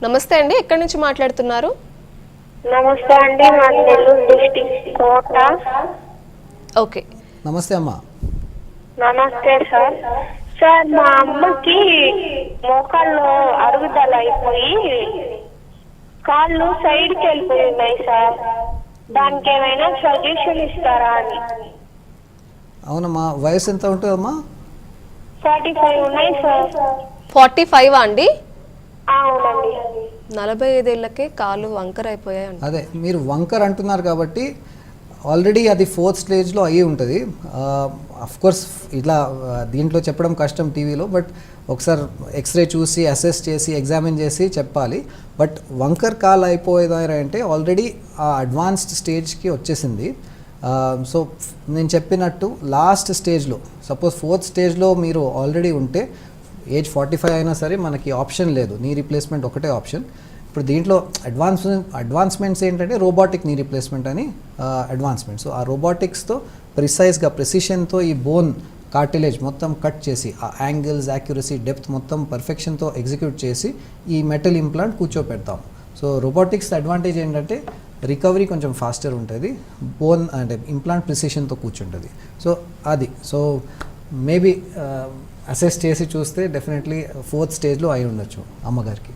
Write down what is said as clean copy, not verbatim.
నమస్తే అండి, ఎక్కడి నుంచి మాట్లాడుతున్నారు? నమస్తే అండి, మా నెల్లూరు డిస్ట్రిక్ట్ కోట. ఓకే, నమస్తే అమ్మా. నమస్తే సార్. సార్, మా అమ్మకి మోకాళ్ళు అరుగుదల అయిపోయి కాళ్ళు సైడ్కి వెళ్ళిపోయి ఉన్నాయి సార్. దానికి ఏమైనా సజెషన్ ఇస్తారా అని. అవునమ్మా, వయసు ఎంత ఉంటుందమ్మా? 45 ఉన్నాయి సార్. 45 అండి? అవునండి. 45 ఏళ్ళకే కాలు వంకర అయిపోయాయి అంట. అదే మీరు వంకర్ అంటున్నారు కాబట్టి ఆల్రెడీ అది 4th స్టేజ్లో అయ్యి ఉంటుంది. కోర్స్ ఇలా దీంట్లో చెప్పడం కష్టం టీవీలో, బట్ ఒకసారి ఎక్స్రే చూసి అసెస్ చేసి ఎగ్జామిన్ చేసి చెప్పాలి. బట్ వంకర్ కాల్ అయిపోయేదంటే ఆల్రెడీ ఆ అడ్వాన్స్డ్ స్టేజ్కి వచ్చేసింది. సో నేను చెప్పినట్టు లాస్ట్ స్టేజ్లో, సపోజ్ 4th స్టేజ్లో మీరు ఆల్రెడీ ఉంటే ఏజ్ 45 అయినా సరే మనకి ఆప్షన్ లేదు, నీ రీప్లేస్మెంట్ ఒకటే ఆప్షన్. ఇప్పుడు దీంట్లో అడ్వాన్స్మెంట్స్ ఏంటంటే రోబోటిక్ నీ రీప్లేస్మెంట్ అని అడ్వాన్స్మెంట్. సో ఆ రోబోటిక్స్తో ప్రిసైజ్గా ప్రెసిషన్తో ఈ బోన్ కార్టిలేజ్ మొత్తం కట్ చేసి ఆ యాంగిల్స్, యాక్యురసీ, డెప్త్ మొత్తం పర్ఫెక్షన్తో ఎగ్జిక్యూట్ చేసి ఈ మెటల్ ఇంప్లాంట్ కూర్చోపెడతాం. సో రోబోటిక్స్ అడ్వాంటేజ్ ఏంటంటే రికవరీ కొంచెం ఫాస్టర్ ఉంటుంది, బోన్ అంటే ఇంప్లాంట్ ప్రిసిషన్తో కూర్చుంటుంది. సో మేబీ అసెస్ చేసి చూస్తే డెఫినెట్లీ 4th స్టేజ్లో అయి ఉండొచ్చు అమ్మగారికి.